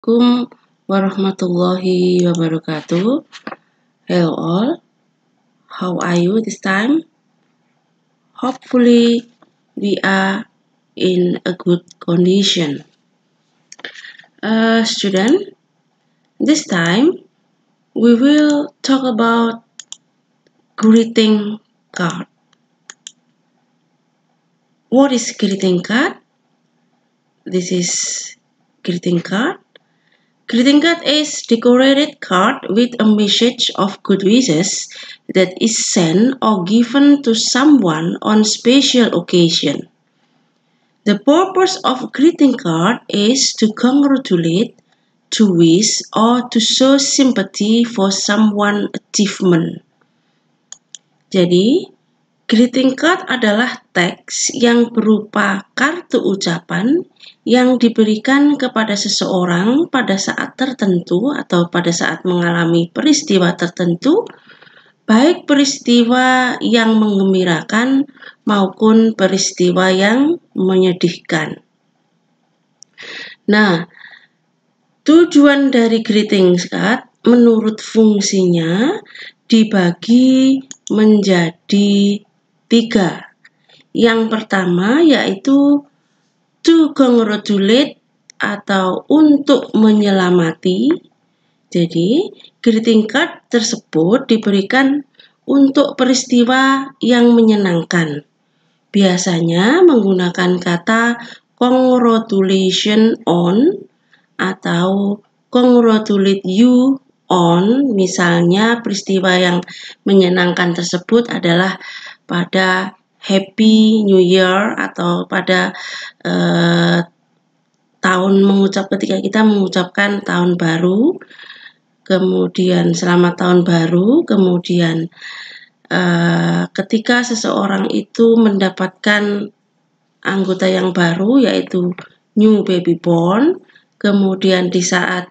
Assalamualaikum warahmatullahi wabarakatuh. Hello all, how are you this time? Hopefully we are in a good condition. Student, this time we will talk about greeting card. What is greeting card? This is greeting card. Greeting card is decorated card with a message of good wishes that is sent or given to someone on special occasion. The purpose of greeting card is to congratulate, to wish, or to show sympathy for someone achievement. Jadi, greeting card adalah teks yang berupa kartu ucapan yang diberikan kepada seseorang pada saat tertentu atau pada saat mengalami peristiwa tertentu, baik peristiwa yang menggembirakan maupun peristiwa yang menyedihkan. Nah, tujuan dari greeting card menurut fungsinya dibagi menjadi 3. Yang pertama yaitu to congratulate atau untuk menyelamati. Jadi, greeting card tersebut diberikan untuk peristiwa yang menyenangkan. Biasanya menggunakan kata congratulation on atau congratulate you on. Misalnya peristiwa yang menyenangkan tersebut adalah pada Happy New Year atau pada ketika kita mengucapkan tahun baru, kemudian selamat tahun baru, kemudian ketika seseorang itu mendapatkan anggota yang baru yaitu new baby born, kemudian di saat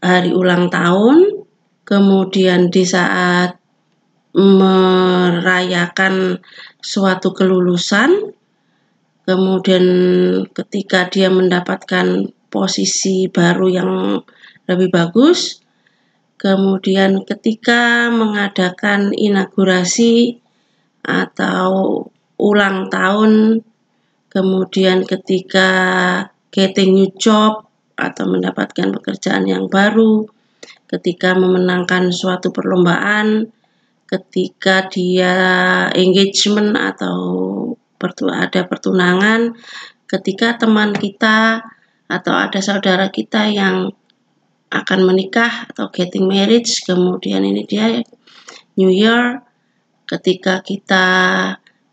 hari ulang tahun, kemudian di saat merayakan suatu kelulusan, kemudian ketika dia mendapatkan posisi baru yang lebih bagus, kemudian ketika mengadakan inaugurasi atau ulang tahun, kemudian ketika getting new job atau mendapatkan pekerjaan yang baru, ketika memenangkan suatu perlombaan, ketika dia engagement atau ada pertunangan, ketika teman kita atau ada saudara kita yang akan menikah atau getting marriage, kemudian ini dia New Year, ketika kita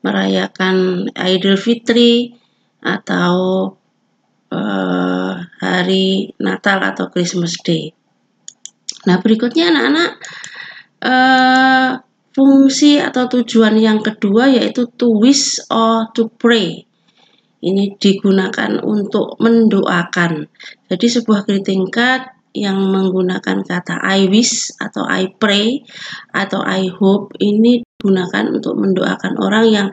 merayakan Idul Fitri atau hari Natal atau Christmas Day. Nah, berikutnya anak-anak, fungsi atau tujuan yang kedua yaitu to wish or to pray. Ini digunakan untuk mendoakan. Jadi sebuah greeting card yang menggunakan kata I wish atau I pray atau I hope ini digunakan untuk mendoakan orang yang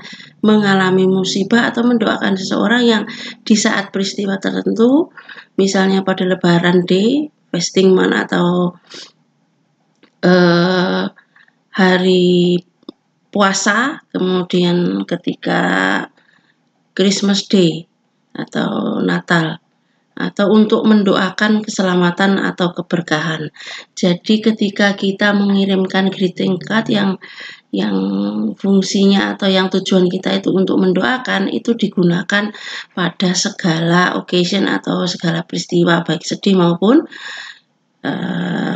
mengalami musibah atau mendoakan seseorang yang di saat peristiwa tertentu, misalnya pada Lebaran Day, fasting month atau hari puasa, kemudian ketika Christmas Day atau Natal, atau untuk mendoakan keselamatan atau keberkahan. Jadi ketika kita mengirimkan greeting card yang fungsinya atau yang tujuan kita itu untuk mendoakan, itu digunakan pada segala occasion atau segala peristiwa baik sedih maupun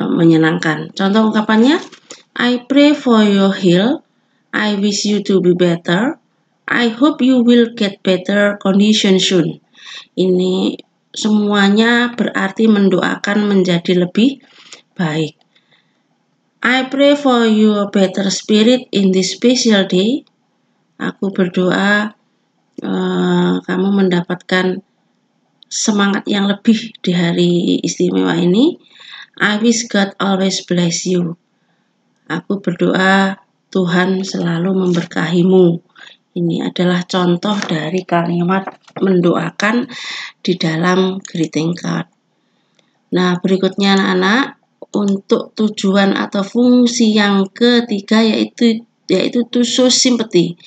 menyenangkan. Contoh ungkapannya, I pray for your health, I wish you to be better, I hope you will get better condition soon. Ini semuanya berarti mendoakan menjadi lebih baik. I pray for your better spirit in this special day. Aku berdoa kamu mendapatkan semangat yang lebih di hari istimewa ini. I wish God always bless you. Aku berdoa Tuhan selalu memberkahimu. Ini adalah contoh dari kalimat mendoakan di dalam greeting card. Nah, berikutnya anak-anak, untuk tujuan atau fungsi yang ketiga yaitu to show sympathy,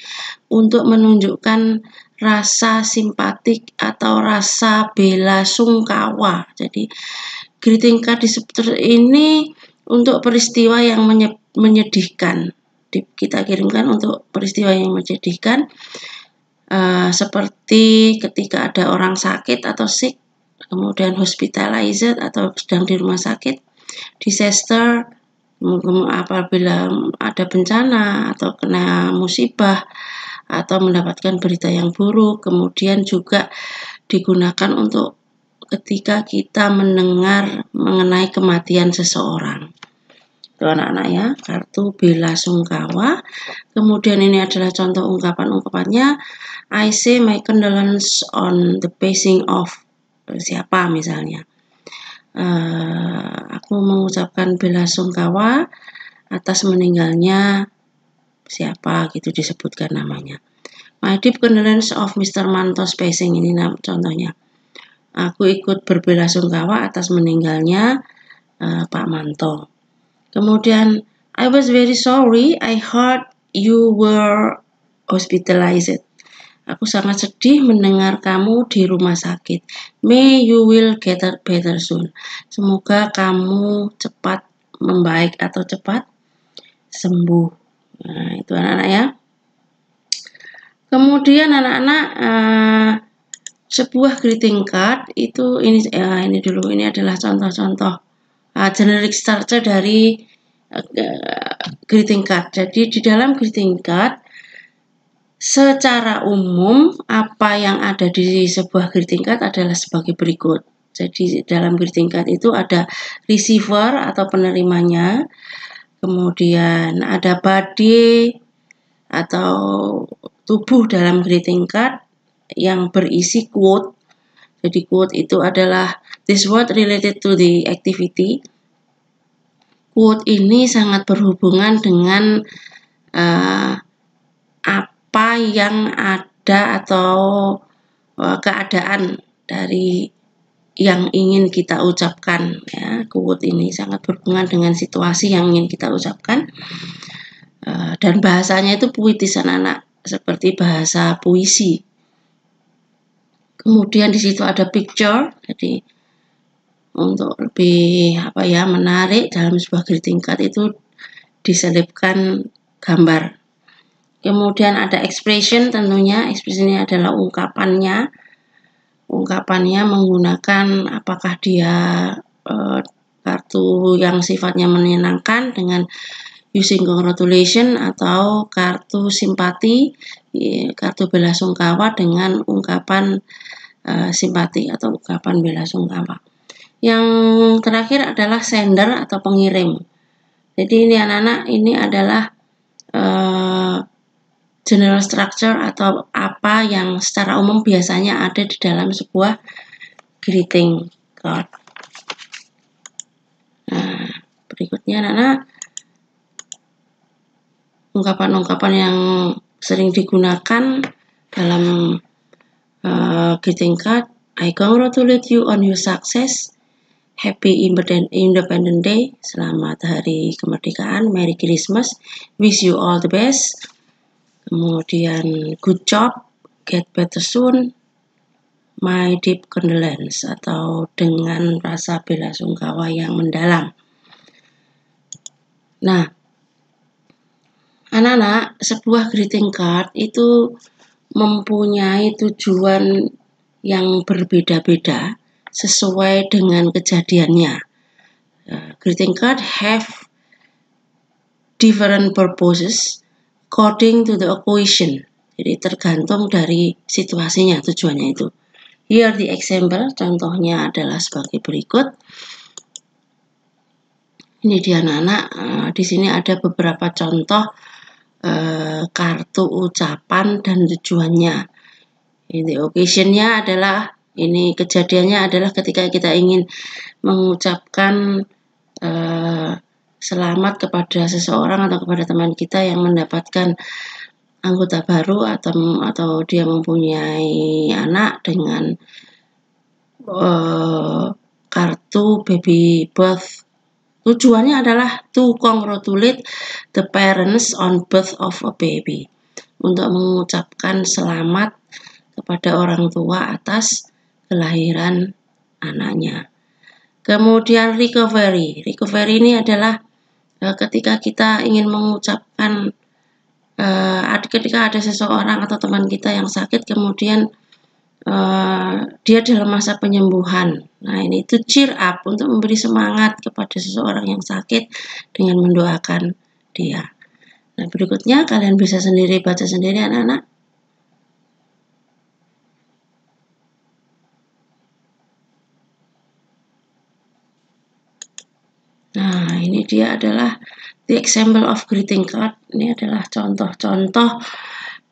untuk menunjukkan rasa simpatik atau rasa bela sungkawa. Jadi greeting card seperti ini untuk peristiwa yang menyedihkan. Kita kirimkan untuk peristiwa yang menyedihkan, seperti ketika ada orang sakit atau sick, kemudian hospitalized atau sedang di rumah sakit, disaster apabila ada bencana atau kena musibah atau mendapatkan berita yang buruk. Kemudian juga digunakan untuk ketika kita mendengar mengenai kematian seseorang. Itu anak-anak ya, kartu bela sungkawa. Kemudian ini adalah contoh ungkapan-ungkapannya. I say my condolence on the passing of siapa misalnya. Aku mengucapkan bela sungkawa atas meninggalnya siapa, gitu disebutkan namanya. My deep condolence of Mr. Manto's passing, ini contohnya. Aku ikut berbela sungkawa atas meninggalnya Pak Manto. Kemudian I was very sorry, I heard you were hospitalized. Aku sangat sedih mendengar kamu di rumah sakit. May you will get better soon. Semoga kamu cepat membaik atau cepat sembuh. Nah, itu anak-anak ya. Kemudian anak-anak, sebuah greeting card itu ini dulu, ini adalah contoh-contoh generic structure dari greeting card. Jadi di dalam greeting card secara umum, apa yang ada di sebuah greeting card adalah sebagai berikut. Jadi dalam greeting card itu ada receiver atau penerimanya, kemudian ada body atau tubuh dalam greeting card yang berisi quote. Jadi quote itu adalah this word related to the activity. Quote ini sangat berhubungan dengan apa yang ada atau keadaan dari yang ingin kita ucapkan ya. Quote ini sangat berhubungan dengan situasi yang ingin kita ucapkan, dan bahasanya itu puitis anak-anak, seperti bahasa puisi. Kemudian di situ ada picture, jadi untuk lebih menarik dalam sebuah greeting card itu diselipkan gambar. Kemudian ada expression, tentunya expressionnya adalah ungkapannya menggunakan apakah dia kartu yang sifatnya menyenangkan dengan using congratulation, atau kartu simpati, kartu bela sungkawa dengan ungkapan simpati atau ungkapan bela sungkawa. Yang terakhir adalah sender atau pengirim. Jadi ini anak-anak, ini adalah general structure atau apa yang secara umum biasanya ada di dalam sebuah greeting card. Nah, berikutnya anak-anak, ungkapan-ungkapan yang sering digunakan dalam greeting card. I congratulate you on your success. Happy Independence Day. Selamat Hari Kemerdekaan. Merry Christmas. Wish you all the best. Kemudian good job, get better soon, my deep condolence, atau dengan rasa bela sungkawa yang mendalam. Nah, anak-anak, sebuah greeting card itu mempunyai tujuan yang berbeda-beda sesuai dengan kejadiannya. Greeting card have different purposes according to the occasion. Jadi tergantung dari situasinya tujuannya itu. Here the example, contohnya adalah sebagai berikut. Ini dia anak-anak, di sini ada beberapa contoh kartu ucapan dan tujuannya. Ini occasionnya adalah, ini kejadiannya adalah ketika kita ingin mengucapkan selamat kepada seseorang atau kepada teman kita yang mendapatkan anggota baru atau dia mempunyai anak dengan kartu baby birth. Tujuannya adalah to congratulate the parents on birth of a baby. Untuk mengucapkan selamat kepada orang tua atas kelahiran anaknya. Kemudian recovery. Recovery ini adalah ketika kita ingin mengucapkan ketika ada seseorang atau teman kita yang sakit, kemudian dia dalam masa penyembuhan. Nah, ini to cheer up, untuk memberi semangat kepada seseorang yang sakit dengan mendoakan dia. Nah, berikutnya kalian bisa sendiri baca sendiri anak-anak. Nah, ini dia adalah the example of greeting card. Ini adalah contoh-contoh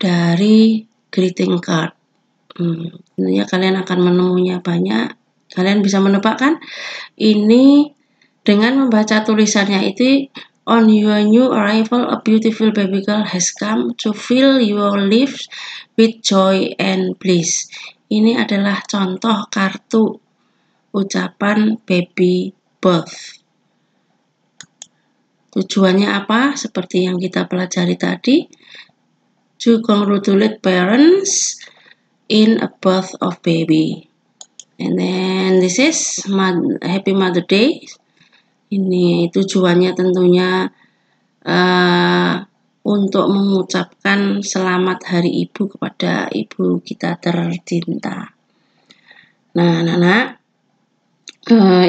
dari greeting card. Tentunya kalian akan menemunya banyak. Kalian bisa menebak kan? Ini dengan membaca tulisannya itu, on your new arrival, a beautiful baby girl has come to fill your lives with joy and bliss. Ini adalah contoh kartu ucapan baby birth. Tujuannya apa? Seperti yang kita pelajari tadi, to congratulate parents in a birth of baby. And then this is Happy Mother Day. Ini tujuannya tentunya untuk mengucapkan selamat Hari Ibu kepada ibu kita tercinta. Nah, anak-anak,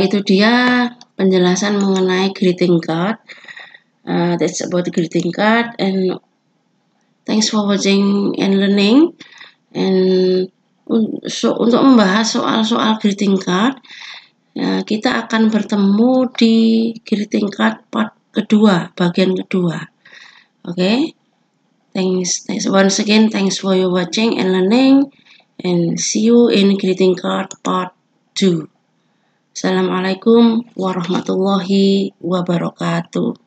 itu dia penjelasan mengenai greeting card. That's about the greeting card, and thanks for watching and learning. And untuk membahas soal-soal greeting card, kita akan bertemu di greeting card part kedua, bagian kedua. Okay? Thanks once again. Thanks for your watching and learning, and see you in greeting card part 2. Assalamualaikum warahmatullahi wabarakatuh.